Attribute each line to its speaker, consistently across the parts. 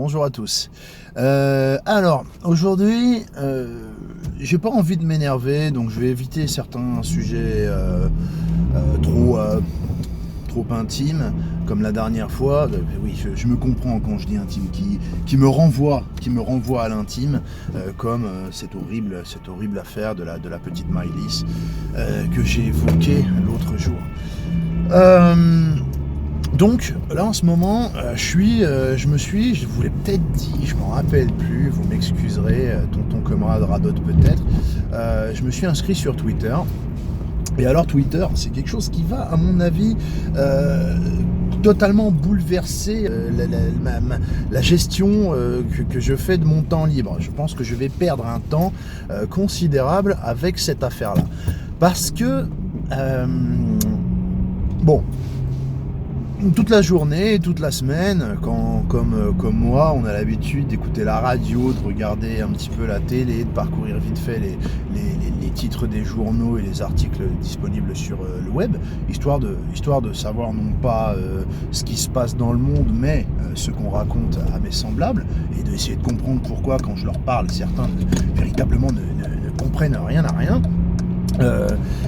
Speaker 1: bonjour à tous. Alors, aujourd'hui, j'ai pas envie de m'énerver, donc je vais éviter certains sujets trop intimes, comme la dernière fois. Oui, je me comprends quand je dis intime, qui me renvoie à l'intime, comme cette horrible affaire de la petite Maëlys que j'ai évoquée l'autre jour. Donc là en ce moment, je vous l'ai peut-être dit, je m'en rappelle plus, vous m'excuserez, tonton camarade radote peut-être, je me suis inscrit sur Twitter. Et alors Twitter, c'est quelque chose qui va, à mon avis, totalement bouleverser la gestion que je fais de mon temps libre. Je pense que je vais perdre un temps considérable avec cette affaire-là. Parce que, bon, toute la journée, toute la semaine, comme moi, on a l'habitude d'écouter la radio, de regarder un petit peu la télé, de parcourir vite fait les titres des journaux et les articles disponibles sur le web, histoire de savoir non pas ce qui se passe dans le monde, mais ce qu'on raconte à mes semblables, et d'essayer de comprendre pourquoi, quand je leur parle, certains véritablement ne comprennent rien à rien.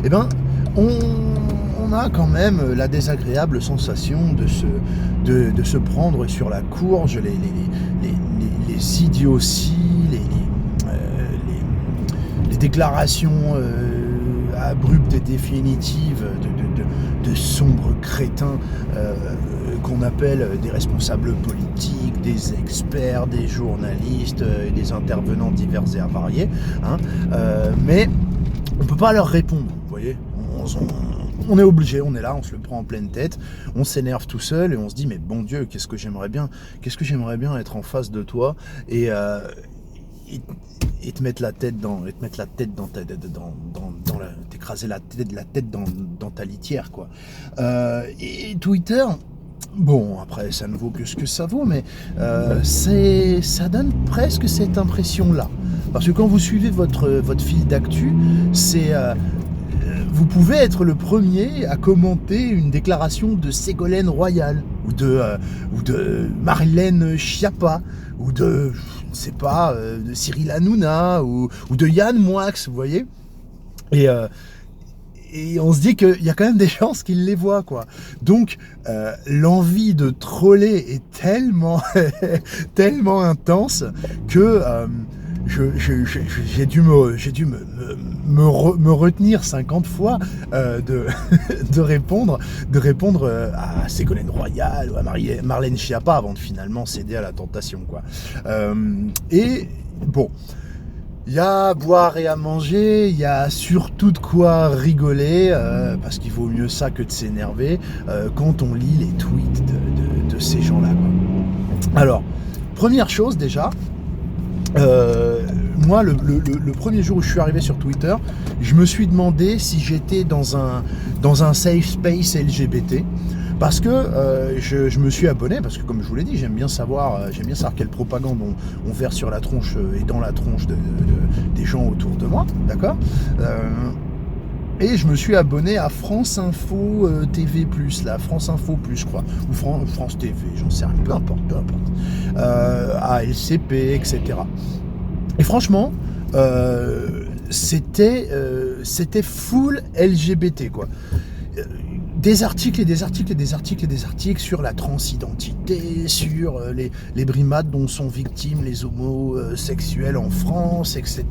Speaker 1: Eh ben, on a quand même la désagréable sensation de se prendre sur la courge, les idioties, les déclarations abruptes et définitives de sombres crétins qu'on appelle des responsables politiques, des experts, des journalistes, des intervenants divers et variés. Mais on ne peut pas leur répondre, vous voyez. On est obligé, on est là, on se le prend en pleine tête, on s'énerve tout seul et on se dit mais bon Dieu, qu'est-ce que j'aimerais bien être en face de toi et te mettre la tête t'écraser la tête dans ta litière, quoi. Et Twitter, bon, après ça ne vaut que ce que ça vaut, mais ça donne presque cette impression-là. Parce que quand vous suivez votre fil d'actu, vous pouvez être le premier à commenter une déclaration de Ségolène Royal, ou de Marlène Schiappa, ou de, je ne sais pas, de Cyril Hanouna, ou de Yann Moix, vous voyez. Et on se dit qu'il y a quand même des chances qu'ils les voient, quoi. Donc, l'envie de troller est tellement, tellement intense que j'ai dû me retenir 50 fois de répondre à Ségolène Royal ou à Marlène Schiappa avant de finalement céder à la tentation, quoi. Et bon, il y a à boire et à manger, il y a surtout de quoi rigoler, parce qu'il vaut mieux ça que de s'énerver quand on lit les tweets de ces gens-là, quoi. Alors, première chose déjà, moi, le premier jour où je suis arrivé sur Twitter, je me suis demandé si j'étais dans un safe space LGBT, parce que je me suis abonné, parce que comme je vous l'ai dit, j'aime bien savoir quelle propagande on verse sur la tronche et dans la tronche des gens autour de moi, d'accord. Et je me suis abonné à France Info TV+, là, France Info+, je crois, ou France TV, j'en sais rien, peu importe, à LCP, etc. Et franchement, c'était full LGBT, quoi. Des articles sur la transidentité, sur les brimades dont sont victimes les homosexuels en France, etc.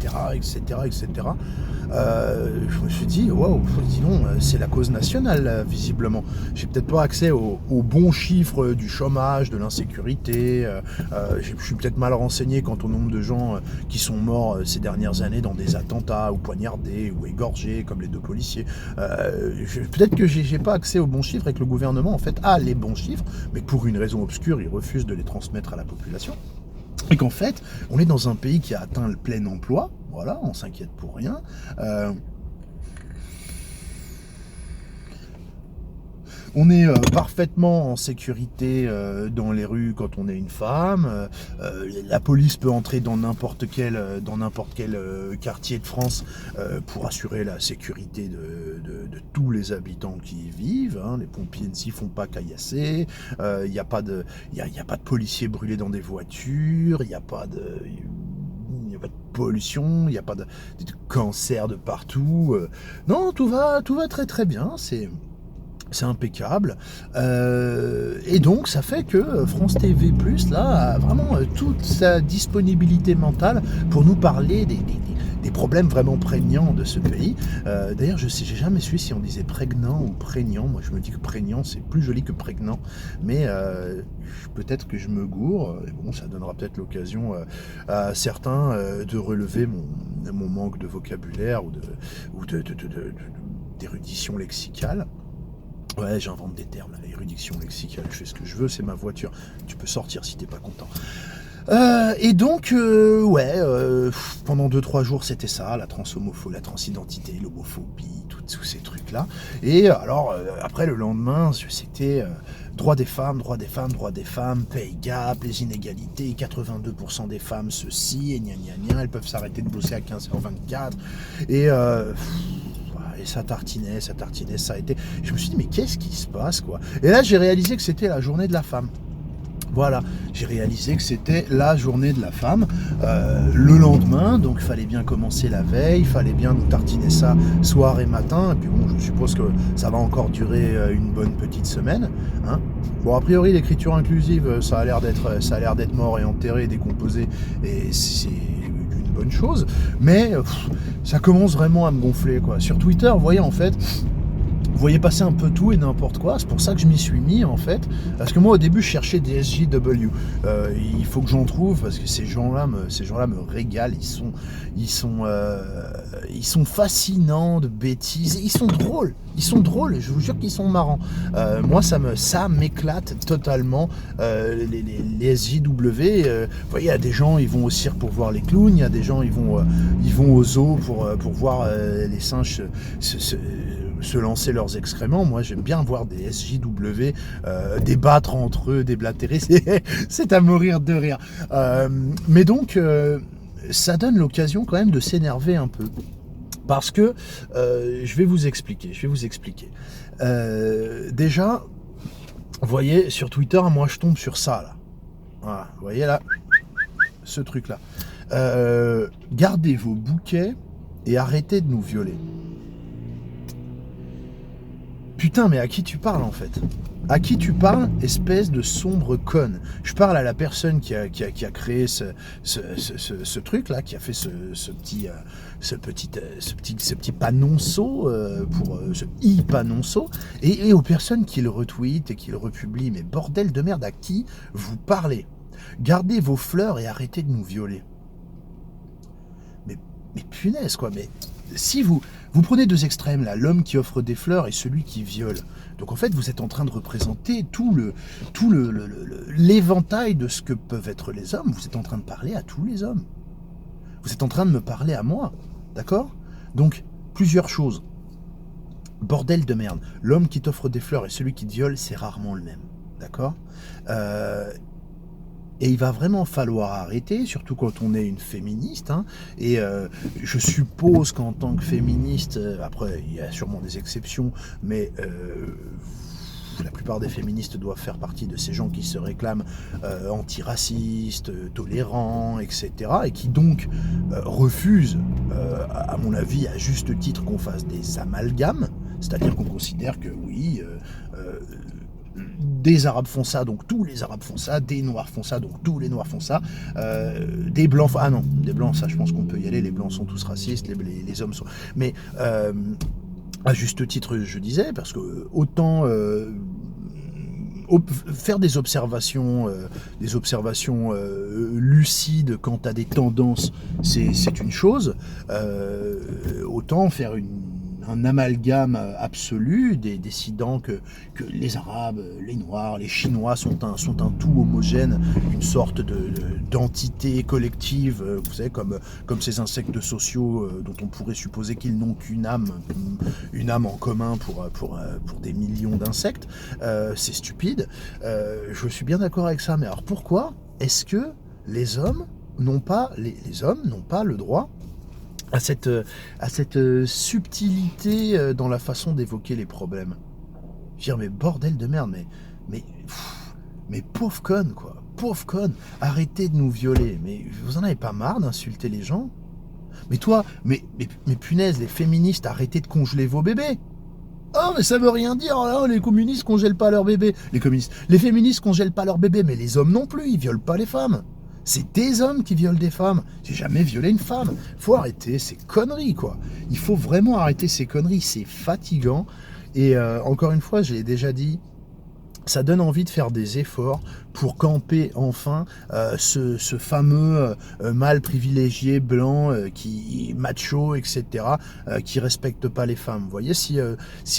Speaker 1: Je me suis dit, waouh, dis donc, c'est la cause nationale, visiblement. J'ai peut-être pas accès aux bons chiffres du chômage, de l'insécurité. Je suis peut-être mal renseigné quant au nombre de gens qui sont morts ces dernières années dans des attentats, ou poignardés, ou égorgés, comme les 2 policiers. Peut-être que j'ai pas accès aux bons chiffres et que le gouvernement, en fait, a les bons chiffres, mais que pour une raison obscure, il refuse de les transmettre à la population. Et qu'en fait, on est dans un pays qui a atteint le plein emploi, voilà, on s'inquiète pour rien. On est parfaitement en sécurité dans les rues quand on est une femme. La police peut entrer dans n'importe quel quartier de France pour assurer la sécurité de tous les habitants qui y vivent. Hein. Les pompiers ne s'y font pas caillasser. Il n'y a pas de policiers brûlés dans des voitures. Il n'y a pas de pollution. Il n'y a pas de cancer de partout. Non, tout va très très bien. C'est impeccable. Et donc, ça fait que France TV+, là, a vraiment toute sa disponibilité mentale pour nous parler des problèmes vraiment prégnants de ce pays. D'ailleurs, j'ai jamais su si on disait prégnant ou prégnant. Moi, je me dis que prégnant, c'est plus joli que prégnant. Mais peut-être que je me gourre. Et bon, ça donnera peut-être l'occasion à certains de relever mon manque de vocabulaire ou d'érudition lexicale. Ouais, j'invente des termes, là, érudition lexicale, je fais ce que je veux, c'est ma voiture. Tu peux sortir si t'es pas content. Et donc, pendant 2-3 jours, c'était ça, la transhomophobie, la transidentité, l'homophobie, tous ces trucs-là. Et alors, après, le lendemain, c'était droit des femmes, pay gap, les inégalités, 82% des femmes, ceci, et gna gna gna, elles peuvent s'arrêter de bosser à 15h24. Et ça tartinait, ça a été... Je me suis dit, mais qu'est-ce qui se passe, quoi? Et là, j'ai réalisé que c'était la journée de la femme. Voilà, j'ai réalisé que c'était la journée de la femme. Le lendemain, donc il fallait bien commencer la veille, il fallait bien nous tartiner ça soir et matin. Et puis bon, je suppose que ça va encore durer une bonne petite semaine. Hein. Bon, a priori, l'écriture inclusive, ça a l'air d'être mort et enterré, décomposé, et c'est une bonne chose. Mais ça commence vraiment à me gonfler, quoi. Sur Twitter, vous voyez, en fait... Vous voyez passer un peu tout et n'importe quoi, c'est pour ça que je m'y suis mis en fait, parce que moi au début je cherchais des SJW, il faut que j'en trouve parce que ces gens-là me régalent, ils sont fascinants de bêtises, ils sont drôles, je vous jure qu'ils sont marrants. Moi ça m'éclate totalement, les SJW, vous voyez, il y a des gens ils vont au cirque pour voir les clowns, il y a des gens ils vont au zoo pour voir les singes se lancer leurs excréments. Moi j'aime bien voir des SJW débattre entre eux, déblatérer, c'est à mourir de rire. Mais donc ça donne l'occasion quand même de s'énerver un peu. Parce que je vais vous expliquer. Déjà, vous voyez, sur Twitter, moi je tombe sur ça là. Voilà, vous voyez là, ce truc là. Gardez vos bouquets et arrêtez de nous violer. Putain, mais à qui tu parles en fait? À qui tu parles, espèce de sombre conne? Je parle à la personne qui a créé ce truc là, qui a fait ce petit panonceau pour ce panonceau, et aux personnes qui le retweetent et qui le republient. Mais bordel de merde, à qui vous parlez? Gardez vos fleurs et arrêtez de nous violer. Mais punaise quoi, mais si vous prenez deux extrêmes là, l'homme qui offre des fleurs et celui qui viole. Donc en fait, vous êtes en train de représenter tout l'éventail de ce que peuvent être les hommes. Vous êtes en train de parler à tous les hommes. Vous êtes en train de me parler à moi, d'accord? Donc plusieurs choses. Bordel de merde. L'homme qui t'offre des fleurs et celui qui te viole, c'est rarement le même, d'accord? Et il va vraiment falloir arrêter, surtout quand on est une féministe. Hein, et je suppose qu'en tant que féministe, après il y a sûrement des exceptions, mais la plupart des féministes doivent faire partie de ces gens qui se réclament antiracistes, tolérants, etc. Et qui donc refusent, à mon avis, à juste titre, qu'on fasse des amalgames. C'est-à-dire qu'on considère que oui... des Arabes font ça, donc tous les Arabes font ça, des Noirs font ça, donc tous les Noirs font ça, des Blancs... Ah non, des Blancs, ça je pense qu'on peut y aller, les Blancs sont tous racistes, les hommes sont... Mais à juste titre, je disais, parce que autant... faire des observations lucides quant à des tendances, c'est une chose, autant faire un amalgame absolu, décidant que les Arabes, les Noirs, les Chinois sont un tout homogène, une sorte d'entité collective, vous savez, comme ces insectes sociaux dont on pourrait supposer qu'ils n'ont qu'une âme en commun pour des millions d'insectes. C'est stupide. Je suis bien d'accord avec ça, mais alors pourquoi est-ce que les hommes n'ont pas le droit à cette subtilité dans la façon d'évoquer les problèmes? Je veux dire, mais bordel de merde, mais pauvre conne, quoi. Pauvre conne, arrêtez de nous violer. Mais vous en avez pas marre d'insulter les gens? Mais toi, mais punaise, les féministes, arrêtez de congeler vos bébés. Oh, mais ça veut rien dire, oh, les communistes congèlent pas leurs bébés. Les féministes congèlent pas leurs bébés, mais les hommes non plus, ils violent pas les femmes. C'est des hommes qui violent des femmes. J'ai jamais violé une femme. Faut arrêter ces conneries, quoi. Il faut vraiment arrêter ces conneries, c'est fatigant. Et encore une fois, j'ai déjà dit, ça donne envie de faire des efforts pour camper enfin ce fameux mâle privilégié blanc qui macho, etc., qui respecte pas les femmes. Vous voyez, si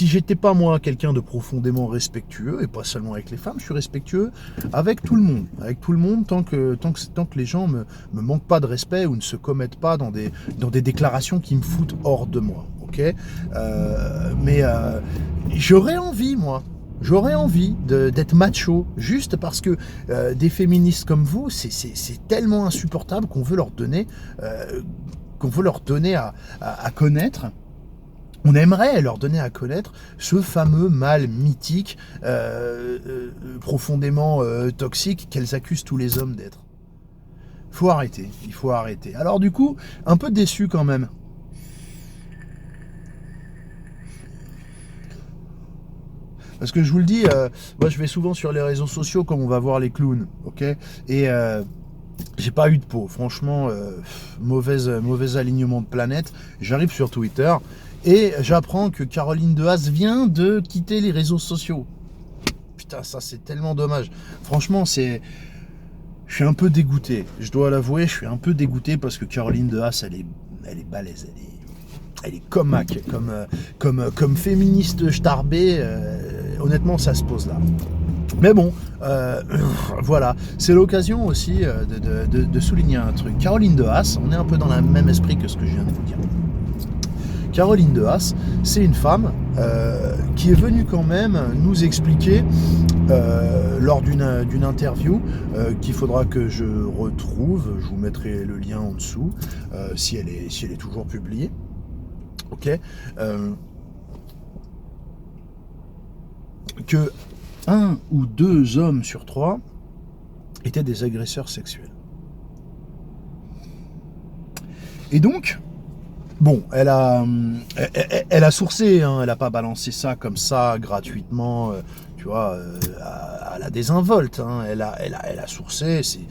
Speaker 1: j'étais pas moi quelqu'un de profondément respectueux, et pas seulement avec les femmes, je suis respectueux avec tout le monde, tant que les gens me manquent pas de respect ou ne se commettent pas dans des déclarations qui me foutent hors de moi. Ok, mais j'aurais envie d'être macho, juste parce que des féministes comme vous, c'est tellement insupportable qu'on veut leur donner à connaître. On aimerait leur donner à connaître ce fameux mal mythique, profondément toxique, qu'elles accusent tous les hommes d'être. Il faut arrêter. Alors du coup, un peu déçu quand même. Parce que je vous le dis, moi je vais souvent sur les réseaux sociaux comme on va voir les clowns, ok? Et j'ai pas eu de peau, franchement, mauvais alignement de planète. J'arrive sur Twitter et j'apprends que Caroline Dehaze vient de quitter les réseaux sociaux. Putain, ça c'est tellement dommage. Franchement, je suis un peu dégoûté, je dois l'avouer, je suis un peu dégoûté parce que Caroline Dehaze, elle est balèze, elle est comaque, comme féministe starbée, honnêtement ça se pose là. Mais bon, voilà, c'est l'occasion aussi de souligner un truc. Caroline Dehaze, on est un peu dans le même esprit que ce que je viens de vous dire. Caroline Dehaze, c'est une femme qui est venue quand même nous expliquer lors d'une interview qu'il faudra que je retrouve, je vous mettrai le lien en dessous, si elle est toujours publiée. Ok, que 1 ou 2 hommes sur 3 étaient des agresseurs sexuels. Et donc, bon, elle a sourcé, hein, elle n'a pas balancé ça comme ça gratuitement, tu vois, à la désinvolte. Hein. Elle a sourcé, c'est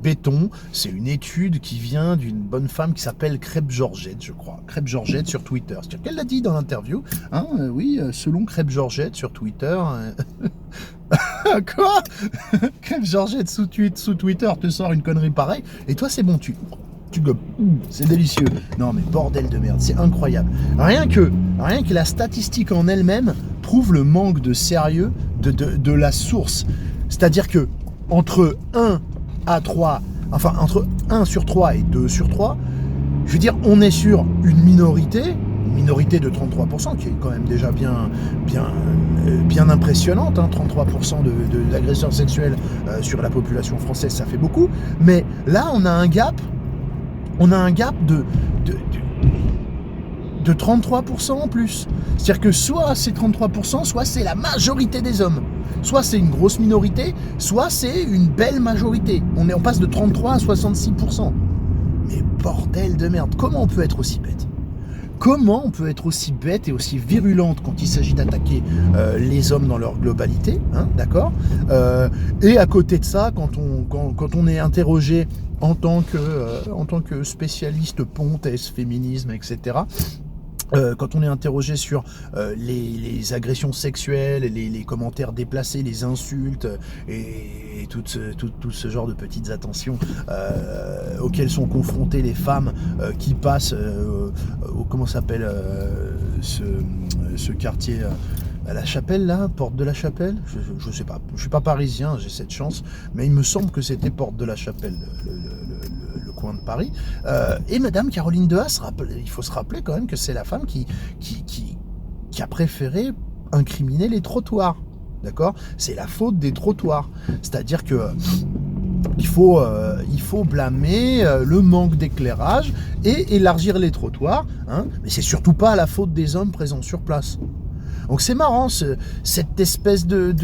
Speaker 1: béton, c'est une étude qui vient d'une bonne femme qui s'appelle Crêpe Georgette, je crois. Crêpe Georgette sur Twitter. C'est-à-dire qu'elle l'a dit dans l'interview. Hein, oui, selon Crêpe Georgette sur Twitter. Quoi? Crêpe Georgette sous Twitter te sort une connerie pareille. Et toi, c'est bon, tu gobes. C'est délicieux. Non, mais bordel de merde, c'est incroyable. Rien que la statistique en elle-même prouve le manque de sérieux de la source. C'est-à-dire que entre 1 sur 3 et 2 sur 3, je veux dire, on est sur une minorité de 33%, qui est quand même déjà bien impressionnante, hein, 33% d'agresseurs sexuels sur la population française, ça fait beaucoup. Mais là, on a un gap de 33% en plus. C'est-à-dire que soit c'est 33%, soit c'est la majorité des hommes. Soit c'est une grosse minorité, soit c'est une belle majorité. On passe de 33 à 66%. Mais bordel de merde, comment on peut être aussi bête ? Comment on peut être aussi bête et aussi virulente quand il s'agit d'attaquer les hommes dans leur globalité, hein, d'accord ? Et à côté de ça, quand on est interrogé en tant que spécialiste pontes, féminisme, etc., Quand on est interrogé sur les agressions sexuelles, les commentaires déplacés, les insultes et tout ce genre de petites attentions auxquelles sont confrontées les femmes qui passent comment s'appelle ce quartier à la Chapelle, là, Porte de la Chapelle, je sais pas, je suis pas parisien, j'ai cette chance, mais il me semble que c'était Porte de la Chapelle, le coin de Paris. Et Madame Caroline de Haas, il faut se rappeler quand même que c'est la femme qui a préféré incriminer les trottoirs. D'accord ? C'est la faute des trottoirs. C'est-à-dire que il faut blâmer le manque d'éclairage et élargir les trottoirs, hein, mais c'est surtout pas la faute des hommes présents sur place. Donc c'est marrant, cette espèce de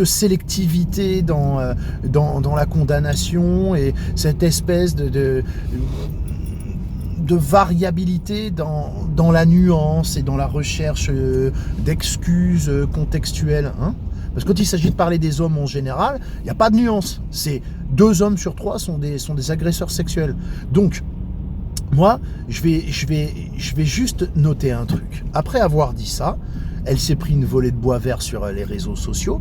Speaker 1: sélectivité dans la condamnation et cette espèce de variabilité dans la nuance et dans la recherche d'excuses contextuelles. Hein. Parce que quand il s'agit de parler des hommes en général, il n'y a pas de nuance. C'est 2 hommes sur 3 sont des agresseurs sexuels. Donc, moi, je vais juste noter un truc. Après avoir dit ça, elle s'est pris une volée de bois vert sur les réseaux sociaux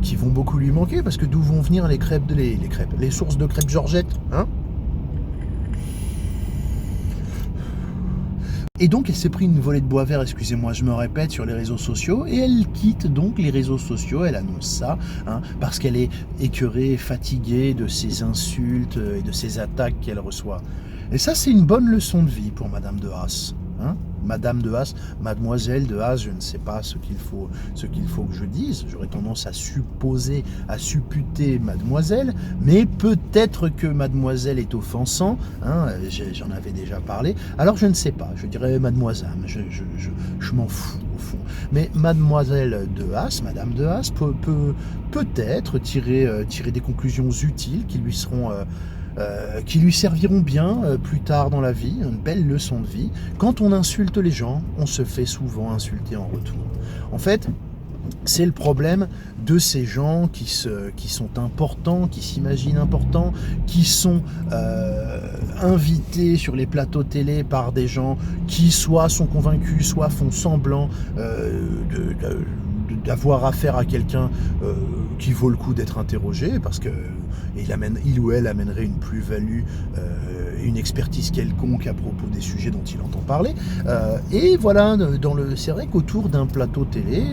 Speaker 1: qui vont beaucoup lui manquer parce que d'où vont venir les sources de crêpes Georgette, hein ? Et donc elle s'est pris une volée de bois vert, excusez-moi, je me répète, sur les réseaux sociaux, et elle quitte donc les réseaux sociaux, elle annonce ça, hein, parce qu'elle est écœurée, fatiguée de ces insultes et de ces attaques qu'elle reçoit. Et ça, c'est une bonne leçon de vie pour Madame de Haas. Hein, Madame de Haas, Mademoiselle de Haas, je ne sais pas ce qu'il faut que je dise. J'aurais tendance à supputer Mademoiselle, mais peut-être que Mademoiselle est offensant. Hein, j'en avais déjà parlé. Alors je ne sais pas. Je dirais Mademoiselle. Je m'en fous au fond. Mais Mademoiselle de Haas, Madame de Haas, peut-être tirer des conclusions utiles qui lui serviront bien plus tard dans la vie, une belle leçon de vie. Quand on insulte les gens, on se fait souvent insulter en retour. En fait, c'est le problème de ces gens qui sont importants, qui s'imaginent importants, qui sont invités sur les plateaux télé par des gens qui soit sont convaincus, soit font semblant d'avoir affaire à quelqu'un qui vaut le coup d'être interrogé parce que il ou elle amènerait une plus-value, une expertise quelconque à propos des sujets dont il entend parler. Et voilà, c'est vrai qu'autour d'un plateau télé,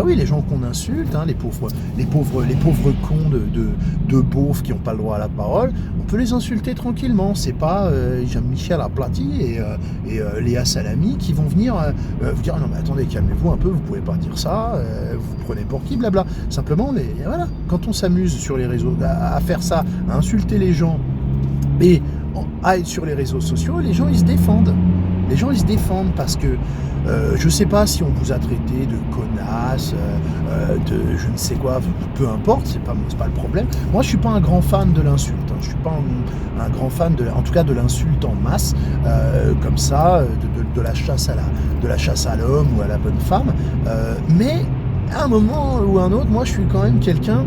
Speaker 1: oui, les gens qu'on insulte, hein, les pauvres cons de beaufs qui n'ont pas le droit à la parole, on peut les insulter tranquillement. C'est pas Jean-Michel Aplati et Léa Salami qui vont venir vous dire non mais attendez, calmez-vous un peu, vous pouvez pas dire ça, vous prenez pour qui, blabla. Simplement, voilà, quand on s'amuse sur les réseaux à faire ça, à insulter les gens et à être sur les réseaux sociaux, les gens ils se défendent. Les gens ils se défendent parce que je sais pas si on vous a traité de connasse, de je ne sais quoi, peu importe, c'est pas le problème. Moi je suis pas un grand fan de l'insulte, hein. Je suis pas un grand fan en tout cas de l'insulte en masse, comme ça, de la chasse à l'homme ou à la bonne femme. Mais à un moment ou à un autre, moi je suis quand même quelqu'un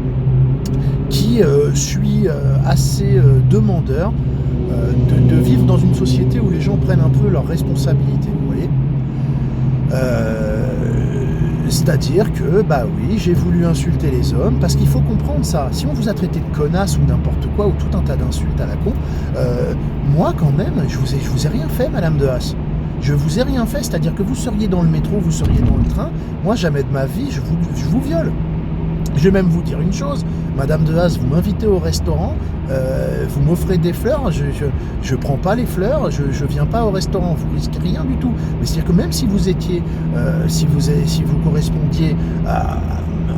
Speaker 1: qui suis assez demandeur de vivre dans une société où les gens prennent un peu leurs responsabilités, vous voyez. C'est-à-dire que, oui, j'ai voulu insulter les hommes, parce qu'il faut comprendre ça. Si on vous a traité de connasse ou n'importe quoi, ou tout un tas d'insultes à la con, moi quand même, je vous ai rien fait, Madame de Haas. Je vous ai rien fait, c'est-à-dire que vous seriez dans le métro, vous seriez dans le train, moi jamais de ma vie, je vous viole. Je vais même vous dire une chose, Madame de Haas, vous m'invitez au restaurant, vous m'offrez des fleurs, je prends pas les fleurs, je viens pas au restaurant, vous risquez rien du tout. Mais c'est-à-dire que même si vous étiez, si vous correspondiez à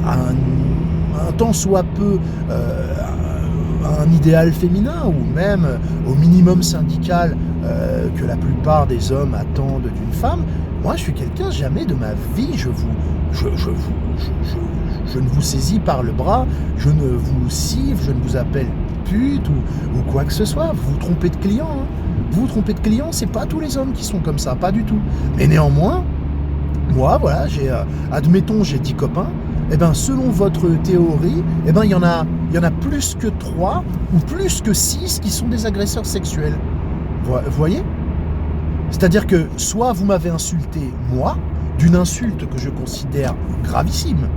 Speaker 1: un tant soit peu à un idéal féminin ou même au minimum syndical que la plupart des hommes attendent d'une femme, moi je suis quelqu'un, jamais de ma vie je ne vous saisis par le bras, je ne vous siffle, je ne vous appelle pute ou quoi que ce soit. Vous vous trompez de client. Hein. Vous vous trompez de client, c'est pas tous les hommes qui sont comme ça, pas du tout. Mais néanmoins, moi, voilà, admettons, j'ai 10 copains. Eh ben, selon votre théorie, eh ben, il y en a plus que 3 ou plus que 6 qui sont des agresseurs sexuels. Vous voyez ? C'est-à-dire que soit vous m'avez insulté, moi, d'une insulte que je considère gravissime,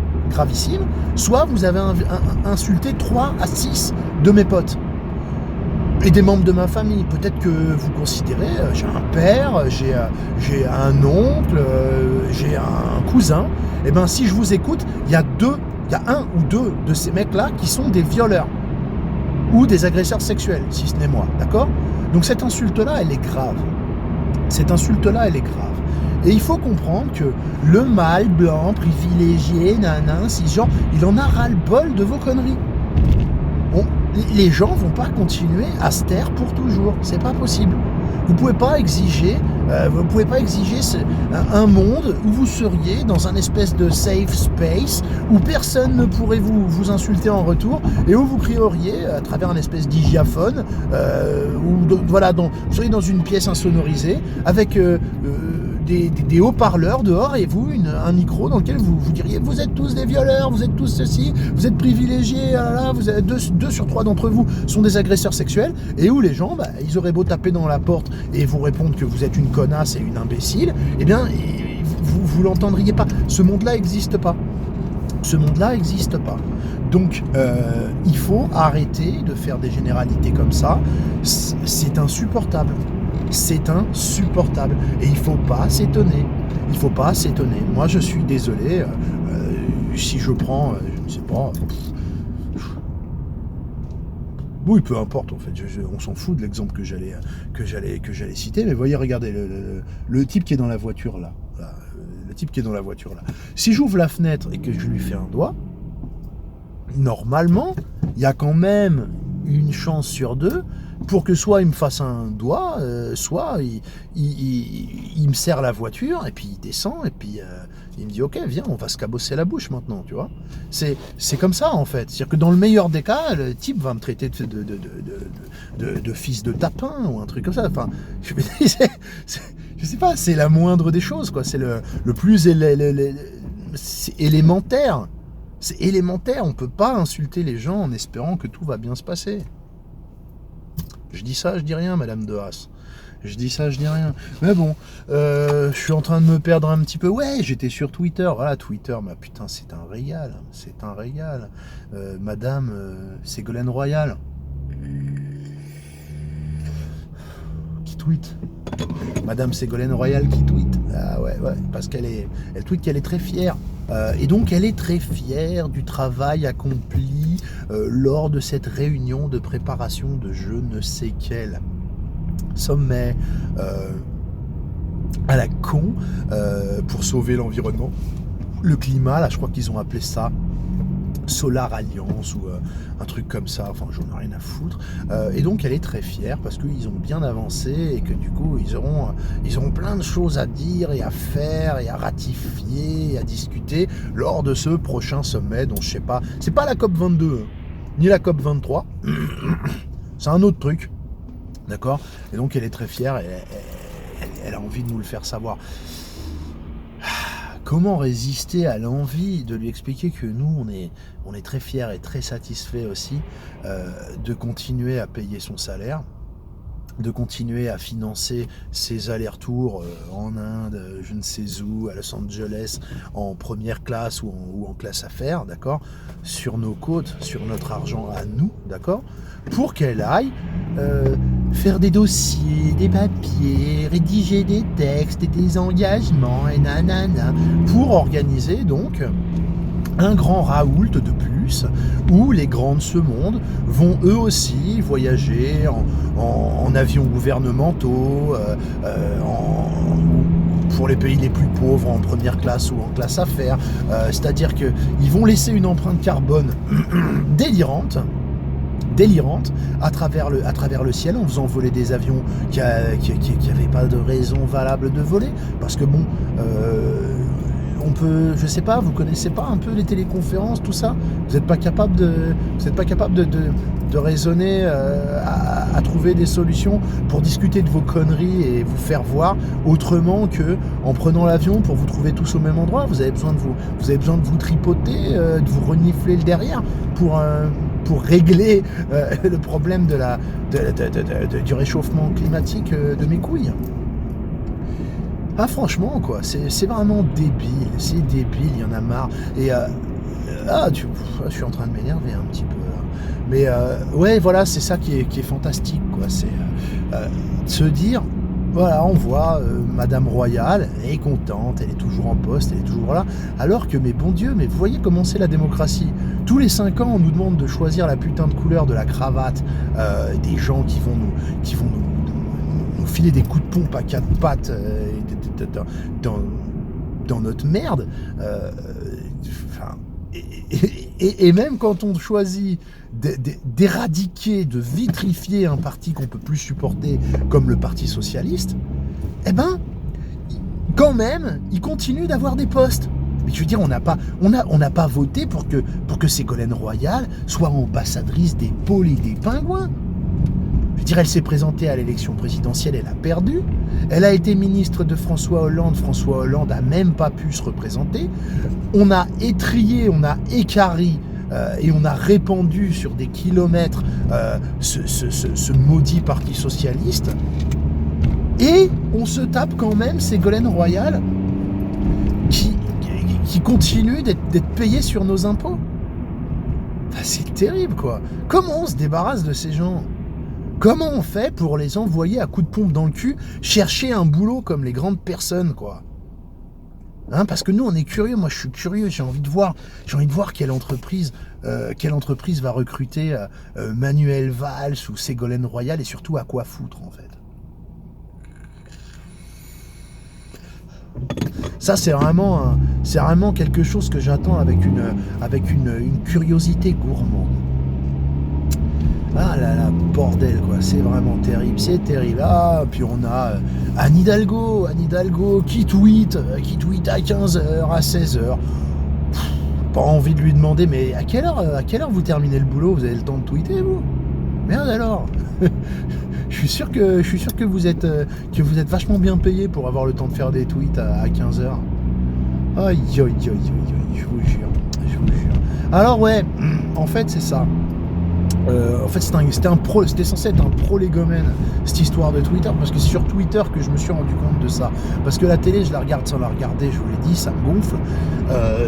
Speaker 1: soit vous avez insulté 3 à 6 de mes potes et des membres de ma famille. Peut-être que vous considérez, j'ai un père, j'ai un oncle, j'ai un cousin. Et bien si je vous écoute, il y a un ou deux de ces mecs-là qui sont des violeurs ou des agresseurs sexuels, si ce n'est moi, d'accord? Donc cette insulte-là, elle est grave. Et il faut comprendre que le mâle blanc, privilégié, cisgenre, il en a ras-le-bol de vos conneries. Les gens vont pas continuer à se taire pour toujours. C'est pas possible. Vous pouvez pas exiger un monde où vous seriez dans un espèce de safe space où personne ne pourrait vous insulter en retour et où vous crieriez à travers un espèce d'hygiaphone vous seriez dans une pièce insonorisée avec des haut-parleurs dehors et vous, un micro dans lequel vous diriez vous êtes tous des violeurs, vous êtes tous ceci, vous êtes privilégiés, vous avez 2 sur 3 d'entre vous sont des agresseurs sexuels, et où les gens, ils auraient beau taper dans la porte et vous répondre que vous êtes une connasse et une imbécile, eh bien, vous l'entendriez pas. Ce monde-là n'existe pas. Donc, il faut arrêter de faire des généralités comme ça. C'est insupportable. Et il faut pas s'étonner. Moi, je suis désolé. Si je prends, je ne sais pas. Oui, peu importe en fait. On s'en fout de l'exemple que j'allais citer. Mais voyez, regardez le type qui est dans la voiture là. Si j'ouvre la fenêtre et que je lui fais un doigt, normalement, il y a quand même une chance sur 2 pour que soit il me fasse un doigt, soit il me serre la voiture et puis il descend et puis il me dit ok, viens, on va se cabosser la bouche maintenant, tu vois. C'est comme ça en fait. C'est-à-dire que dans le meilleur des cas, le type va me traiter de fils de tapin ou un truc comme ça. Enfin, je sais pas, c'est la moindre des choses, quoi. C'est le plus c'est élémentaire. C'est élémentaire, on ne peut pas insulter les gens en espérant que tout va bien se passer. Je dis ça, je dis rien, Madame de Haas. Mais bon, je suis en train de me perdre un petit peu. Ouais, j'étais sur Twitter. Voilà, Twitter, mais putain, c'est un régal. Madame Ségolène Royal. Qui tweet. Madame Ségolène Royal qui tweet. Ah ouais, parce elle tweet qu'elle est très fière. Et donc elle est très fière du travail accompli lors de cette réunion de préparation de je ne sais quel sommet à la con pour sauver l'environnement, le climat, là je crois qu'ils ont appelé ça Solar Alliance ou un truc comme ça, enfin j'en ai rien à foutre, et donc elle est très fière parce qu'ils ont bien avancé et que du coup ils auront plein de choses à dire et à faire et à ratifier et à discuter lors de ce prochain sommet dont je sais pas, c'est pas la COP 22 ni la COP 23, c'est un autre truc, d'accord, et donc elle est très fière et elle a envie de nous le faire savoir. Comment résister à l'envie de lui expliquer que nous, on est très fiers et très satisfaits aussi de continuer à payer son salaire, de continuer à financer ses allers-retours en Inde, je ne sais où, à Los Angeles, en première classe ou en classe affaires, d'accord, sur nos côtes, sur notre argent à nous, d'accord, pour qu'elle aille faire des dossiers, des papiers, rédiger des textes et des engagements et nanana, pour organiser donc un grand raoult de plus où les grands de ce monde vont eux aussi voyager en avions gouvernementaux, pour les pays les plus pauvres en première classe ou en classe affaires, c'est-à-dire qu'ils vont laisser une empreinte carbone délirante à travers le ciel en faisant voler des avions qui n'avaient pas de raison valable de voler, parce que bon, on peut, je sais pas, vous connaissez pas un peu les téléconférences, tout ça, vous n'êtes pas capable de raisonner à trouver des solutions pour discuter de vos conneries et vous faire voir autrement que en prenant l'avion pour vous trouver tous au même endroit. Vous avez besoin de vous tripoter, de vous renifler le derrière pour régler le problème du réchauffement climatique de mes couilles. Ah franchement quoi, c'est vraiment débile, c'est débile, il y en a marre. Et je suis en train de m'énerver un petit peu là. Mais ouais voilà, c'est ça qui est fantastique quoi, c'est de se dire, voilà, on voit Madame Royale, elle est contente, elle est toujours en poste, elle est toujours là, alors que, mais bon Dieu, mais vous voyez comment c'est la démocratie. Tous les 5 ans, on nous demande de choisir la putain de couleur de la cravate, des gens qui vont nous filer des coups de pompe à 4 pattes dans notre merde. Et même quand on choisit d'éradiquer, de vitrifier un parti qu'on peut plus supporter, comme le Parti Socialiste, eh ben, quand même, il continue d'avoir des postes. Mais je veux dire, on n'a pas voté pour que Ségolène Royal soit ambassadrice des pôles et des pingouins. Je veux dire, elle s'est présentée à l'élection présidentielle, elle a perdu. Elle a été ministre de François Hollande. François Hollande n'a même pas pu se représenter. On a étrillé, on a équarri et on a répandu sur des kilomètres ce maudit Parti Socialiste. Et on se tape quand même Ségolène Royal qui continue d'être payé sur nos impôts. Enfin, c'est terrible, quoi. Comment on se débarrasse de ces gens ? Comment on fait pour les envoyer à coups de pompe dans le cul chercher un boulot comme les grandes personnes, quoi ? Hein, parce que nous, on est curieux. Moi, je suis curieux. J'ai envie de voir quelle entreprise va recruter Manuel Valls ou Ségolène Royal, et surtout à quoi foutre, en fait. Ça, c'est vraiment quelque chose que j'attends avec une curiosité gourmande. Ah là là, bordel quoi, c'est vraiment terrible, c'est terrible. Ah, puis on a Anne Hidalgo qui tweet à 15h, à 16h. Pas envie de lui demander, mais à quelle heure vous terminez le boulot ? Vous avez le temps de tweeter, vous ? Merde alors. Je suis sûr que vous êtes vachement bien payé pour avoir le temps de faire des tweets à 15h. Aïe, je vous jure. Alors ouais, en fait c'est ça. En fait, c'était censé être un prolégomène, cette histoire de Twitter, parce que c'est sur Twitter que je me suis rendu compte de ça. Parce que la télé, je la regarde sans la regarder, je vous l'ai dit, ça me gonfle.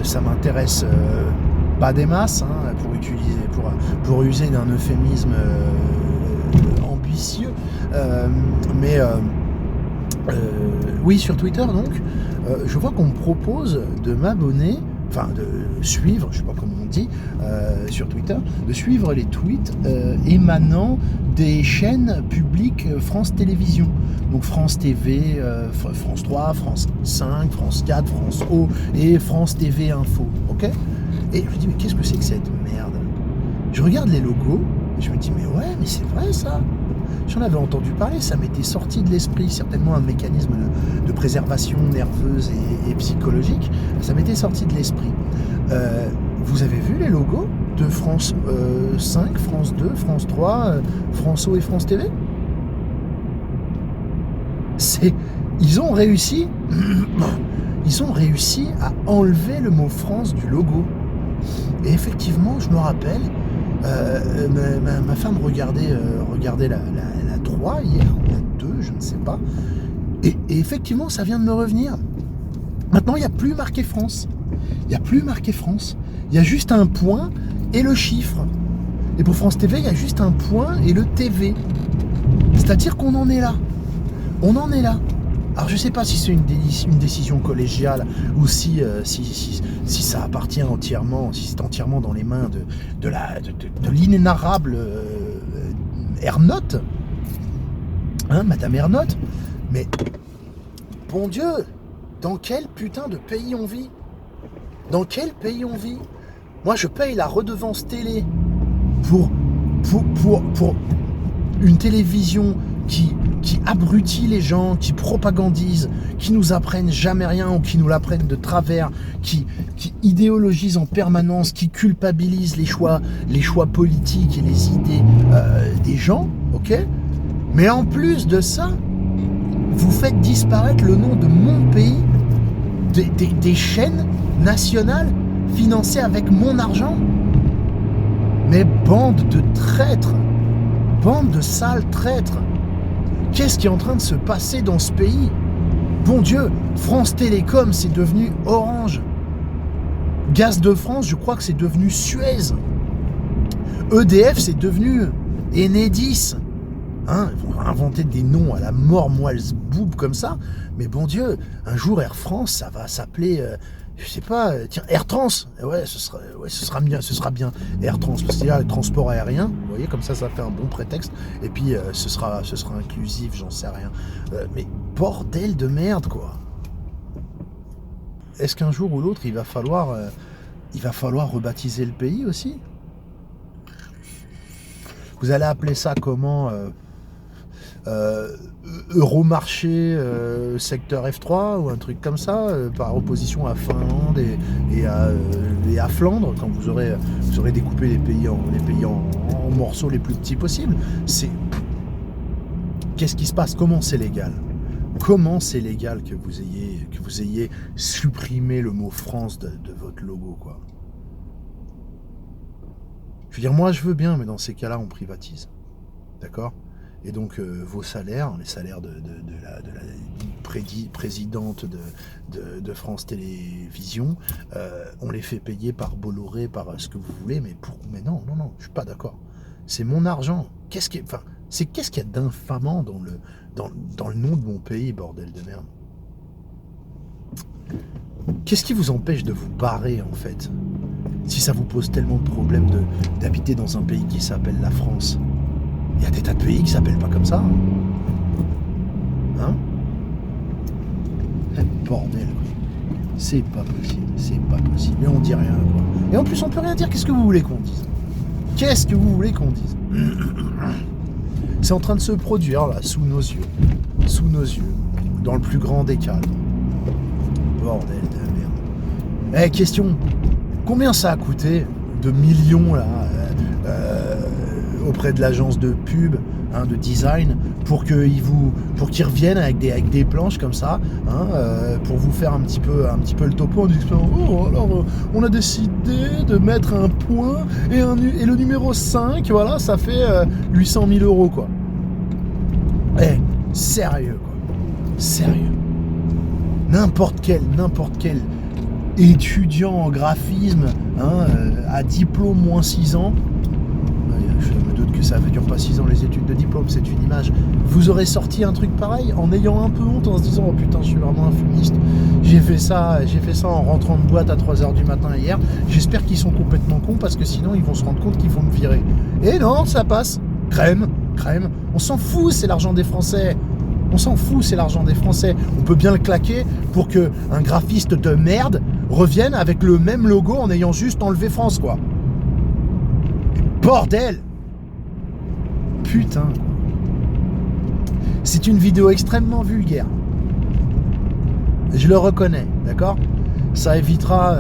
Speaker 1: Ça m'intéresse pas des masses, hein, pour user d'un euphémisme ambitieux. Oui, sur Twitter, donc, je vois qu'on me propose de m'abonner, enfin de suivre, je sais pas comment on dit, sur Twitter, de suivre les tweets émanant des chaînes publiques France Télévisions. Donc France TV, France 3, France 5, France 4, France O et France TV Info. Ok ? Et je me dis, mais qu'est-ce que c'est que cette merde ? Je regarde les logos et je me dis, mais ouais, mais c'est vrai ça. J'en avais entendu parler, ça m'était sorti de l'esprit, certainement un mécanisme de préservation nerveuse et psychologique, ça m'était sorti de l'esprit. Vous avez vu les logos de France 5, France 2, France 3, France O et France TV ? Ils ont réussi à enlever le mot France du logo. Et effectivement, je me rappelle, ma femme regardait la 3 hier, ou la 2, je ne sais pas. Et effectivement, ça vient de me revenir. Maintenant, il n'y a plus marqué France. Il n'y a plus marqué France. Il y a juste un point et le chiffre. Et pour France TV, il y a juste un point et le TV. C'est-à-dire qu'on en est là. On en est là. Alors je ne sais pas si c'est une décision collégiale ou si ça appartient entièrement, si c'est entièrement dans les mains de l'inénarrable Ernotte, hein, Madame Ernotte. Mais bon Dieu, dans quel putain de pays on vit ? Dans quel pays on vit ? Moi je paye la redevance télé pour une télévision qui abrutit les gens, qui propagandise, qui nous apprennent jamais rien ou qui nous l'apprennent de travers, qui idéologise en permanence, qui culpabilise les choix politiques et les idées des gens, ok ? Mais en plus de ça, vous faites disparaître le nom de mon pays, des chaînes nationales financées avec mon argent. Mais bande de traîtres, bande de sales traîtres. Qu'est-ce qui est en train de se passer dans ce pays ? Bon Dieu, France Télécom, c'est devenu Orange. Gaz de France, je crois que c'est devenu Suez. EDF, c'est devenu Enedis. Hein, ils vont inventer des noms à la mort moelle-boube comme ça. Mais bon Dieu, un jour Air France, ça va s'appeler, je sais pas, tiens, Air Trans. Ouais, ce sera bien Air Trans. Parce qu'il y a le transport aérien, vous voyez, comme ça fait un bon prétexte. Et puis, ce sera inclusif, j'en sais rien. Mais bordel de merde, quoi. Est-ce qu'un jour ou l'autre, il va falloir rebaptiser le pays aussi? Vous allez appeler ça comment? Euromarché secteur F3 ou un truc comme ça, par opposition à Finlande et à Flandre, quand vous aurez découpé les pays en morceaux les plus petits possibles. Qu'est-ce qui se passe? Comment c'est légal? Comment c'est légal que vous ayez supprimé le mot France de votre logo, quoi? Je veux dire, moi je veux bien, mais dans ces cas-là, on privatise. D'accord? Et donc vos salaires, les salaires de la présidente de France Télévisions, on les fait payer par Bolloré, par ce que vous voulez, mais non, je suis pas d'accord. C'est mon argent. Qu'est-ce qu'il y a d'infamant dans le nom de mon pays, bordel de merde? Qu'est-ce qui vous empêche de vous barrer, en fait, si ça vous pose tellement de problèmes d'habiter dans un pays qui s'appelle la France? Il y a des tas de pays qui s'appellent pas comme ça. Hein? Bordel, quoi. C'est pas possible. Et on dit rien, quoi. Et en plus, on peut rien dire. Qu'est-ce que vous voulez qu'on dise? C'est en train de se produire, là, sous nos yeux, dans le plus grand des calmes. Bordel de merde. Question, combien ça a coûté de millions, là, auprès de l'agence de pub, hein, de design, pour qu'ils reviennent avec des planches comme ça, hein, pour vous faire un petit peu le topo en disant alors on a décidé de mettre un point et le numéro 5, voilà, ça fait 800 000 euros, quoi. Sérieux, quoi. Sérieux. N'importe quel étudiant en graphisme, hein, à diplôme moins 6 ans, je me doute que ça ne dure pas 6 ans les études de diplôme, c'est une image. Vous aurez sorti un truc pareil en ayant un peu honte, en se disant oh putain, je suis vraiment un fumiste. J'ai fait ça en rentrant de boîte à 3h du matin hier. J'espère qu'ils sont complètement cons parce que sinon ils vont se rendre compte qu'ils vont me virer. Et non, ça passe. Crème. On s'en fout, c'est l'argent des Français. On peut bien le claquer pour que un graphiste de merde revienne avec le même logo en ayant juste enlevé France, quoi. Bordel! Putain. C'est une vidéo extrêmement vulgaire. Je le reconnais, d'accord? Ça évitera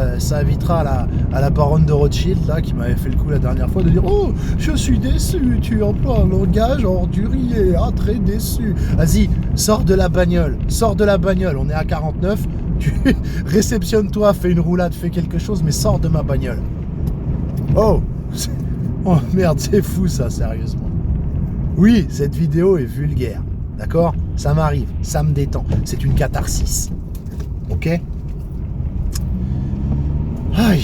Speaker 1: à la baronne de Rothschild, là, qui m'avait fait le coup la dernière fois, de dire « Oh, je suis déçu, tu emploies un langage ordurier, très déçu. » Vas-y, sors de la bagnole, on est à 49, tu réceptionne-toi, fais une roulade, fais quelque chose, mais sors de ma bagnole. Oh merde, c'est fou ça, sérieusement. Oui, cette vidéo est vulgaire, d'accord? Ça m'arrive, ça me détend, c'est une catharsis. Ok? Aïe.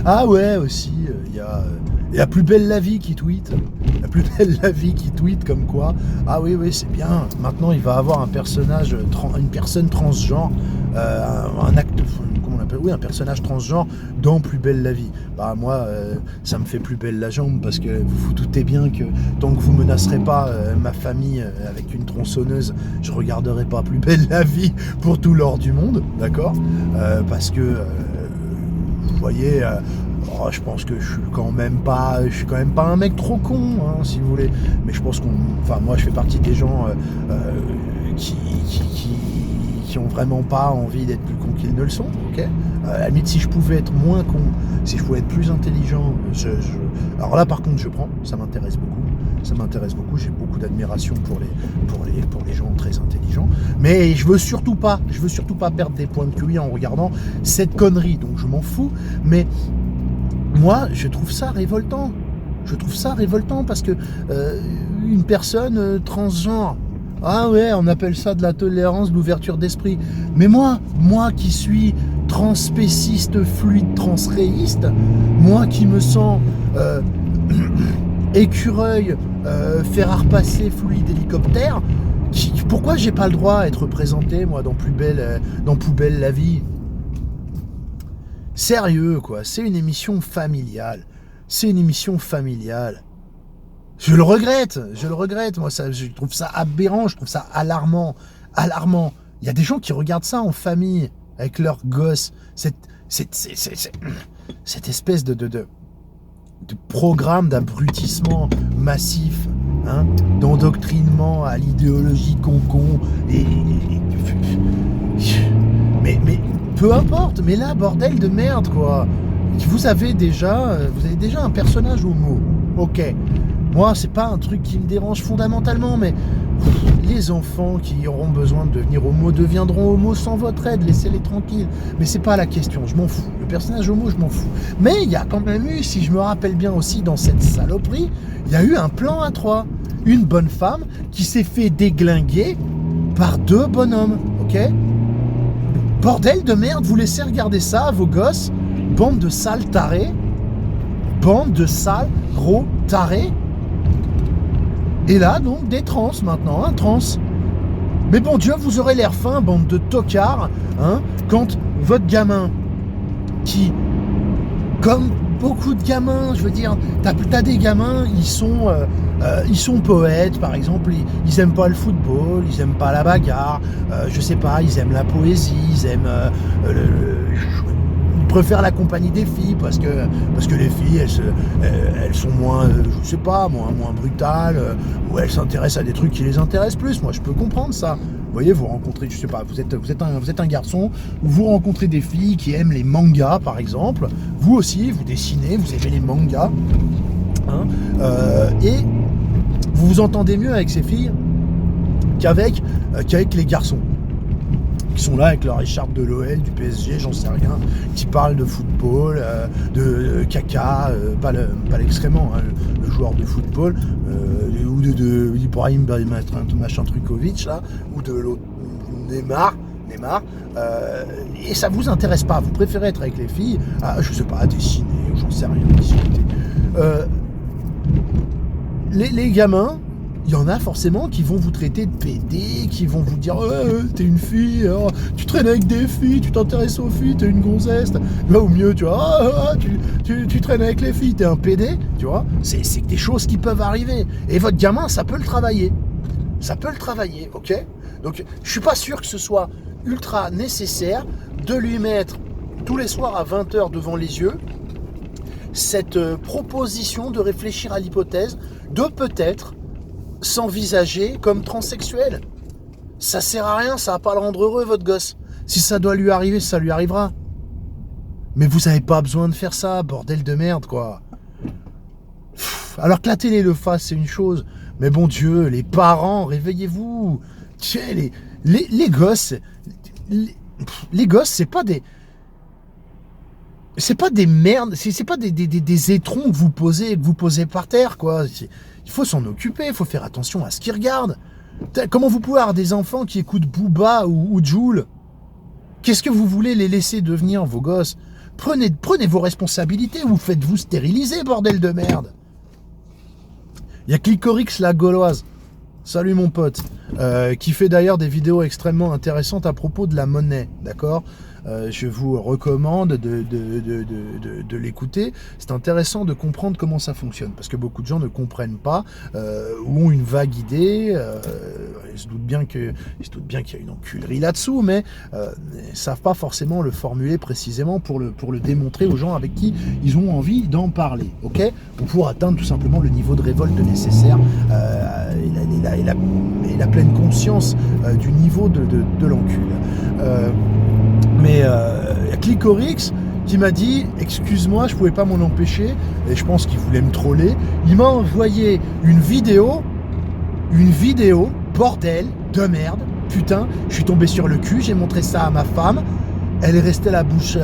Speaker 1: Ah ouais, aussi, il y a Plus Belle la Vie qui tweet. Comme quoi, ah oui, c'est bien. Maintenant, il va avoir une personne transgenre, un personnage transgenre dans Plus Belle la Vie. Bah moi, ça me fait plus belle la jambe parce que vous vous doutez bien que tant que vous menacerez pas ma famille avec une tronçonneuse, je regarderai pas Plus Belle la Vie pour tout l'or du monde, d'accord? Parce que vous voyez, je pense que je suis quand même pas un mec trop con, hein, si vous voulez. Mais je pense moi je fais partie des gens qui ont vraiment pas envie d'être plus cons qu'ils ne le sont, ok? À la limite, si je pouvais être moins con, si je pouvais être plus intelligent, alors là par contre je prends, ça m'intéresse beaucoup, j'ai beaucoup d'admiration pour les gens très intelligents, mais je veux surtout pas perdre des points de QI en regardant cette connerie, donc je m'en fous, mais moi je trouve ça révoltant. Je trouve ça révoltant parce que une personne transgenre, ah ouais, on appelle ça de la tolérance, de l'ouverture d'esprit. Mais moi qui suis transspéciste, fluide, transréiste, moi qui me sens écureuil, fer à repasser, fluide, hélicoptère, pourquoi j'ai pas le droit à être représenté, moi, dans Poubelle la vie? Sérieux, quoi, c'est une émission familiale. C'est une émission familiale. Je le regrette, moi, je trouve ça aberrant, je trouve ça alarmant. Il y a des gens qui regardent ça en famille, avec leurs gosses. Cette espèce de programme d'abrutissement massif, hein, d'endoctrinement à l'idéologie concon. Mais peu importe, mais là, bordel de merde, quoi. Vous avez déjà un personnage homo. Ok. Moi, c'est pas un truc qui me dérange fondamentalement, mais les enfants qui auront besoin de devenir homo deviendront homo sans votre aide, laissez-les tranquilles. Mais c'est pas la question, je m'en fous. Le personnage homo, je m'en fous. Mais il y a quand même eu, si je me rappelle bien aussi dans cette saloperie, il y a eu un plan à 3. Une bonne femme qui s'est fait déglinguer par 2 bonhommes, ok? Bordel de merde, vous laissez regarder ça à vos gosses, bande de sales tarés, bande de sales gros tarés. Et là, donc, des trans maintenant, hein, trans. Mais bon Dieu, vous aurez l'air fin, bande de tocards, hein, quand votre gamin, qui, comme beaucoup de gamins, je veux dire, t'as des gamins, ils sont poètes, par exemple, ils aiment pas le football, ils aiment pas la bagarre, je sais pas, ils aiment la poésie, ils aiment ils préfèrent la compagnie des filles parce que les filles elles sont moins je sais pas moins brutales, ou elles s'intéressent à des trucs qui les intéressent plus. Moi je peux comprendre ça. Vous voyez, vous rencontrez, je sais pas, vous êtes un garçon, vous rencontrez des filles qui aiment les mangas par exemple, vous aussi vous dessinez, vous aimez les mangas, hein, et vous vous entendez mieux avec ces filles qu'avec les garçons qui sont là avec leur écharpe de l'OL, du PSG, j'en sais rien, qui parlent de football, de caca, pas l'excrément, hein, le joueur de football, ou de Ibrahim machin Trukovic là, ou de l'autre Neymar, et ça vous intéresse pas, vous préférez être avec les filles, je sais pas, dessiner, j'en sais rien, discuter. Les gamins, il y en a forcément qui vont vous traiter de PD, qui vont vous dire t'es une fille, tu traînes avec des filles, tu t'intéresses aux filles, t'es une gonzesse. Là au mieux, tu vois, tu traînes avec les filles, t'es un PD, tu vois. C'est des choses qui peuvent arriver. Et votre gamin, ça peut le travailler. Ok. Donc je suis pas sûr que ce soit ultra nécessaire de lui mettre tous les soirs à 20h devant les yeux cette proposition de réfléchir à l'hypothèse de peut-être s'envisager comme transsexuel. Ça sert à rien, ça va pas le rendre heureux, votre gosse. Si ça doit lui arriver, ça lui arrivera. Mais vous avez pas besoin de faire ça, bordel de merde, quoi. Alors que la télé le fasse, c'est une chose. Mais bon Dieu, les parents, réveillez-vous. Tiens, les gosses, les gosses, c'est pas des merdes, c'est pas des étrons que vous posez par terre, quoi. Il faut s'en occuper, il faut faire attention à ce qu'ils regardent. Comment vous pouvez avoir des enfants qui écoutent Booba ou Jul? Qu'est-ce que vous voulez les laisser devenir, vos gosses? Prenez vos responsabilités, vous faites-vous stériliser, bordel de merde. Il y a Clicorix, la gauloise. Salut mon pote. Qui fait d'ailleurs des vidéos extrêmement intéressantes à propos de la monnaie, d'accord? Je vous recommande de l'écouter. C'est intéressant de comprendre comment ça fonctionne, parce que beaucoup de gens ne comprennent pas, ou ont une vague idée, ils se doutent bien qu'il y a une enculerie là-dessous, mais ne savent pas forcément le formuler précisément pour le démontrer aux gens avec qui ils ont envie d'en parler, ok? Pour atteindre tout simplement le niveau de révolte nécessaire et la pleine conscience du niveau de l'encul. Mais il y a Clicorix qui m'a dit « Excuse-moi, je pouvais pas m'en empêcher », et je pense qu'il voulait me troller. Il m'a envoyé une vidéo, bordel de merde, putain, je suis tombé sur le cul, j'ai montré ça à ma femme, elle est restée la bouche,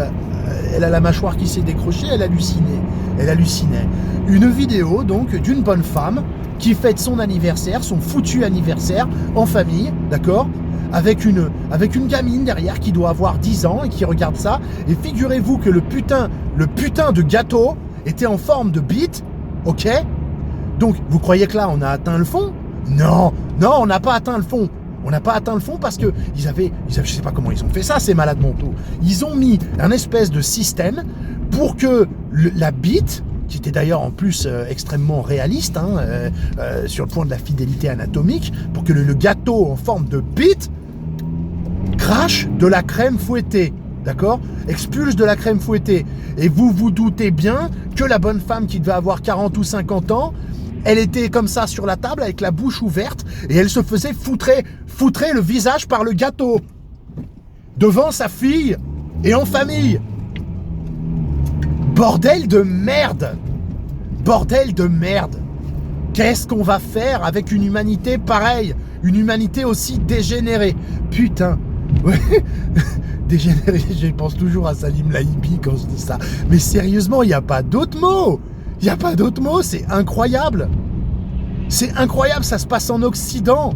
Speaker 1: elle a la mâchoire qui s'est décrochée, elle hallucinait. Une vidéo donc d'une bonne femme qui fête son anniversaire, son foutu anniversaire en famille, d'accord, avec une gamine derrière qui doit avoir 10 ans et qui regarde ça. Et figurez-vous que le putain de gâteau était en forme de bite, ok? Donc vous croyez que là on a atteint le fond? Non, on n'a pas atteint le fond. On n'a pas atteint le fond parce que ils avaient, je sais pas comment ils ont fait ça, ces malades mentaux. Ils ont mis un espèce de système pour que la bite, qui était d'ailleurs en plus extrêmement réaliste, sur le point de la fidélité anatomique, pour que le gâteau en forme de bite crache de la crème fouettée, d'accord? Expulse de la crème fouettée. Et vous vous doutez bien que la bonne femme qui devait avoir 40 ou 50 ans, elle était comme ça sur la table avec la bouche ouverte et elle se faisait foutrer le visage par le gâteau devant sa fille et en famille. Bordel de merde! Bordel de merde! Qu'est-ce qu'on va faire avec une humanité pareille? Une humanité aussi dégénérée? Putain! Ouais. Dégénérée, je pense toujours à Salim Lahibi quand je dis ça. Mais sérieusement, il n'y a pas d'autre mot! Il n'y a pas d'autre mot, c'est incroyable. C'est incroyable, ça se passe en Occident.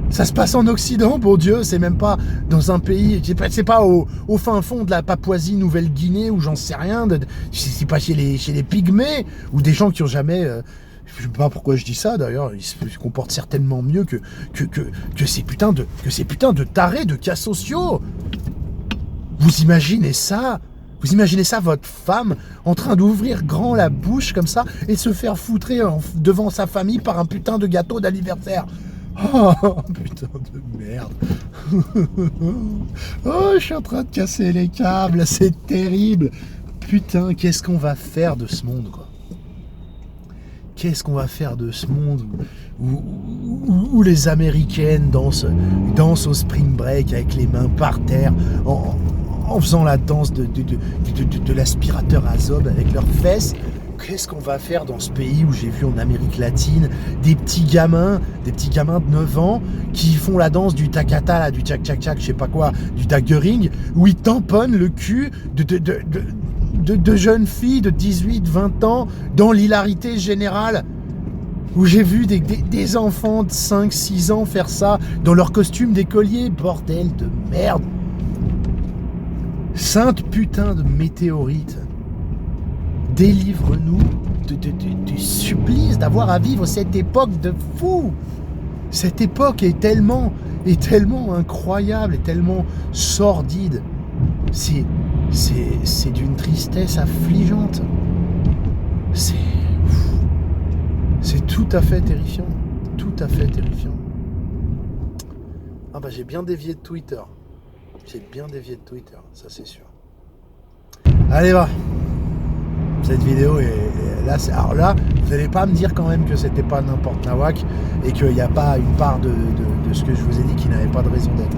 Speaker 1: Ça se passe en Occident, bon Dieu, c'est même pas dans un pays, c'est pas au fin fond de la Papouasie-Nouvelle-Guinée ou j'en sais rien, c'est pas chez les pygmées ou des gens qui ont jamais... je sais pas pourquoi je dis ça d'ailleurs, ils se comportent certainement mieux que ces putains de tarés, de cas sociaux. Vous imaginez ça? Vous imaginez ça, votre femme en train d'ouvrir grand la bouche comme ça et se faire foutrer devant sa famille par un putain de gâteau d'anniversaire? Oh putain de merde. Oh, je suis en train de casser les câbles, c'est terrible. Putain, qu'est-ce qu'on va faire de ce monde, quoi? Qu'est-ce qu'on va faire de ce monde où les Américaines dansent au spring break avec les mains par terre en faisant la danse de l'aspirateur à zob avec leurs fesses? Qu'est-ce qu'on va faire dans ce pays où j'ai vu en Amérique latine des petits gamins de 9 ans qui font la danse du takata, là, du tchak-tchak-tchak, je sais pas quoi, du daggering, où ils tamponnent le cul de jeunes filles de 18-20 ans dans l'hilarité générale, où j'ai vu des enfants de 5-6 ans faire ça dans leur costume d'écolier. Bordel de merde. Sainte putain de météorite, délivre-nous du supplice d'avoir à vivre cette époque de fou. Cette époque est tellement incroyable et tellement sordide. C'est d'une tristesse affligeante. C'est tout à fait terrifiant. Tout à fait terrifiant. Ah bah j'ai bien dévié de Twitter. Ça c'est sûr. Allez va. Cette vidéo est là, alors là, vous n'allez pas me dire quand même que c'était pas n'importe nawak et qu'il n'y a pas une part de ce que je vous ai dit qui n'avait pas de raison d'être.